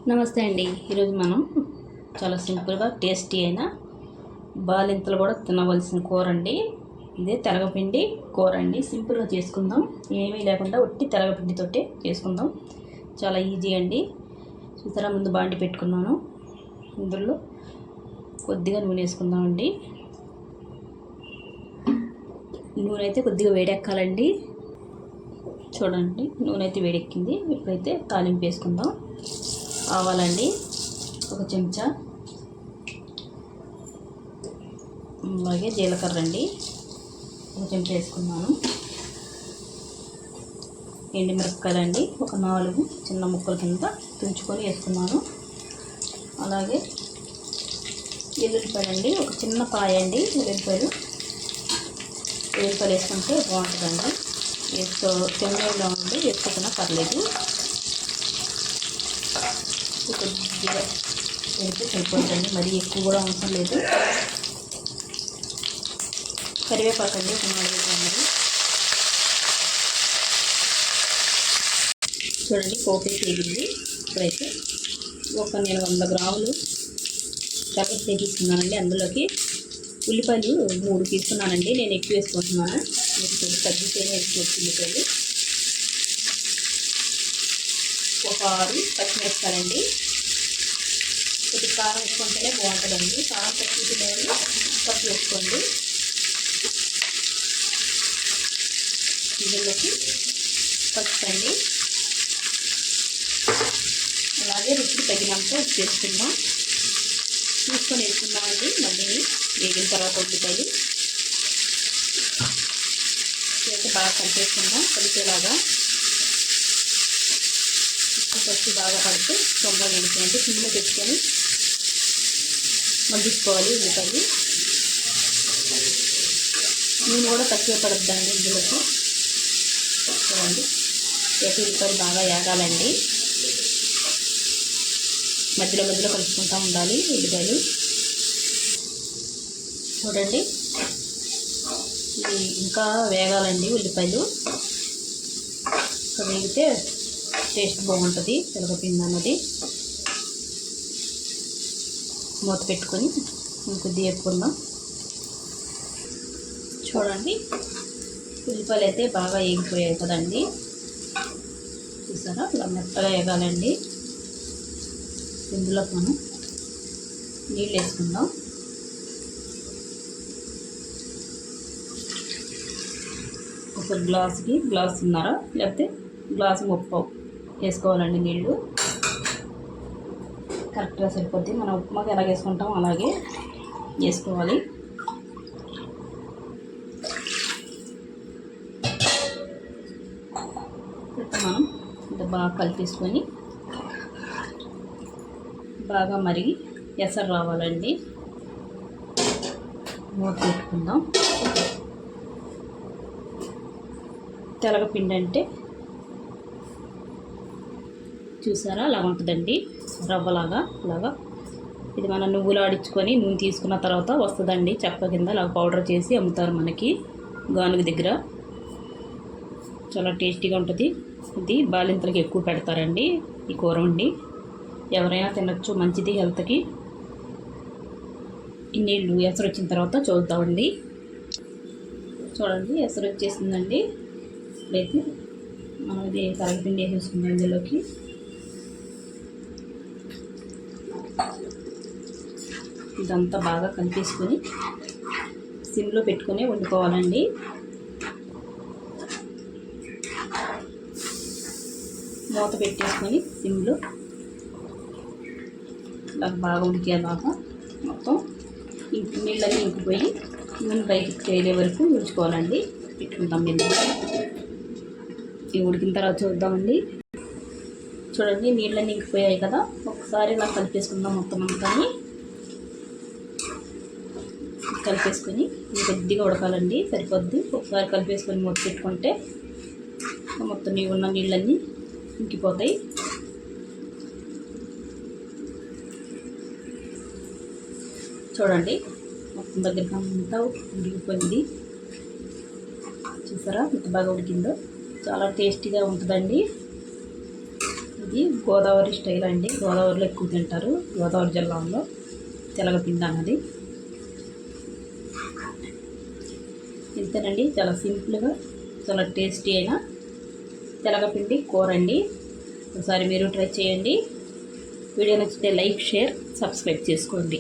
నమస్తే అండి. ఈరోజు మనం చాలా సింపుల్గా టేస్టీ అయిన బాలింతలు కూడా తినవలసిన కూర అండి. ఇదే తెలగపిండి కూర అండి. సింపుల్గా చేసుకుందాం, ఏమీ లేకుండా ఒట్టి తెలగపిండితోటే చేసుకుందాం. చాలా ఈజీ అండి. చూసారా, ముందు బాండి పెట్టుకున్నాను. ఇందులో కొద్దిగా నూనె వేసుకుందామండి. నూనె అయితే కొద్దిగా వేడెక్కాలండి. చూడండి, నూనె అయితే వేడెక్కింది. ఇప్పుడైతే తాలింపు వేసుకుందాం. ఆవాలండి ఒక చెంచా, అలాగే జీలకర్ర అండి ఒక చెంచా వేసుకున్నాను. ఎండుమిరపకాయలండి ఒక 4 చిన్న ముక్కల కింద తుంచుకొని వేసుకున్నాను. అలాగే వెల్లుల్లిపాయలండి ఒక చిన్న పాయ అండి. వెల్లుల్లిపాయలు వేసుకుంటే బాగుంటుందండి. చెన్నైలో ఉండి వేసుకున్నా పర్లేదు. కొద్దిగా వేస్తే సరిపోతుందండి, మరీ ఎక్కువ కూడా అవసరం లేదు. కరివేపాకు అండి ఒక 4 గ్రాములు. చూడండి, పోపు వేగింది. ఇప్పుడైతే నేను 100 గ్రాములు చక్కెర తీసుకున్నానండి. అందులోకి ఉల్లిపాయలు 3 తీసుకున్నానండి. నేను ఎక్కువ వేసుకుంటున్నాను, మీకు కొంచెం తగ్గితేనే వేసుకోవచ్చు. ఉల్లిపాయలు ఒక 6 పచ్చిమిరపకాయలండి. కొద్ది కారం వేసుకుంటేనే బాగుంటుందండి. కారం తక్కువ పప్పు వేసుకోండి. ఇందులోకి పసుపు అండి, అలాగే రుచికి తగినంత ఉప్పు వేసుకుందాం. చూసుకొని వేసుకుందామండి. మళ్ళీ వేగిన తర్వాత ఉల్లిపాయలు అయితే బాగా కలిపేసుకుందాం. కలిపేలాగా ఫస్ట్ బాగా పడితే తొందరగా వేడుకుంటే సిమ్లో పెట్టుకొని మగ్గించుకోవాలి. ఉల్లిపాయలు నూనె కూడా తక్కువ పడద్దండి ఇందులోకి. చూడండి, ఉల్లిపాయలు బాగా వేగాలండి. మధ్యలో కలుపుకుంటూ ఉండాలి ఉల్లిపాయలు. చూడండి, ఇది ఇంకా వేగాలండి. ఉల్లిపాయలు వేగితే టేస్ట్ బాగుంటుంది తెలగపిండి అన్నది. మూత పెట్టుకొని కొద్దిగా వేపుకుందాం. చూడండి, ఉల్లిపాయలు అయితే బాగా వేగిపోయాయి కదండి. చూసారా, ఇలా మెత్తగా వేగాలండి. ఇందులో మనం నీళ్ళు వేసుకుందాం. ఒక గ్లాసుకి గ్లాసున్నర లేకపోతే గ్లాసు 30 వేసుకోవాలండి నీళ్ళు. కరెక్ట్గా సరిపోద్ది. మనం ఉప్మాకి ఎలా వేసుకుంటాం అలాగే వేసుకోవాలి. ఇప్పుడు మనం ఇంత బాగా కలిపేసుకొని బాగా మరిగి ఎసరు రావాలండి. మూత పెట్టుకుందాం. తెలగపిండి అంటే చూసారా అలా ఉంటుందండి, రవ్వలాగా. అలాగా ఇది మనం నువ్వులు ఆడించుకొని నూనె తీసుకున్న తర్వాత వస్తుందండి చెక్క కింద. అలా పౌడర్ చేసి అమ్ముతారు మనకి గానుగ దగ్గర. చాలా టేస్టీగా ఉంటుంది. ఇది బాలింతలకి ఎక్కువ పెడతారండి ఈ కూర వండి. ఎవరైనా తినచ్చు, మంచిది హెల్త్కి. ఈ నీళ్ళు ఎసరు వచ్చిన తర్వాత చూద్దామండి. చూడండి, ఎసరు వచ్చేసిందండి. ఇప్పుడైతే మనం ఇది తెలగపిండి వేసేసుకుందాం. ఇందులోకి ఇదంతా బాగా కలిపేసుకొని సిమ్లో పెట్టుకొని వండుకోవాలండి. మూత పెట్టేసుకొని సిమ్లో ఇలా బాగా ఉడికేలాగా మొత్తం నీళ్ళని ఇంకిపోయి నూనె బయటికి తేలే వరకు ఉంచుకోవాలండి. పెట్టుకుంటాం. ఇవి ఉడికిన తర్వాత చూద్దామండి. చూడండి, నీళ్ళని ఇంకిపోయాయి కదా. ఒకసారి ఇలా కలిపేసుకుందాం. మొత్తం అంతా కలిపేసుకొని కొద్దిగా ఉడకాలండి, సరిపోద్ది. ఒకసారి కలిపేసుకొని మూత పెట్టుకుంటే మొత్తం ఉన్న నీళ్ళన్నీ ఇంకిపోతాయి. చూడండి, మొత్తం దగ్గరికి అంతా ఉడికిపోయింది. చూసారా ఎంత బాగా ఉడికిందో. చాలా టేస్టీగా ఉంటుందండి ఇది. ఇది గోదావరి స్టైల్ అండి. గోదావరిలో ఎక్కువ తింటారు, గోదావరి జిల్లాలో తెలగపిండి అన్నది. ఇంతేనండి, చాలా సింపుల్గా చాలా టేస్టీ అయిన తెలగపిండి కూర అండి. ఒకసారి మీరు ట్రై చేయండి. వీడియో నచ్చితే లైక్, షేర్, సబ్స్క్రైబ్ చేసుకోండి.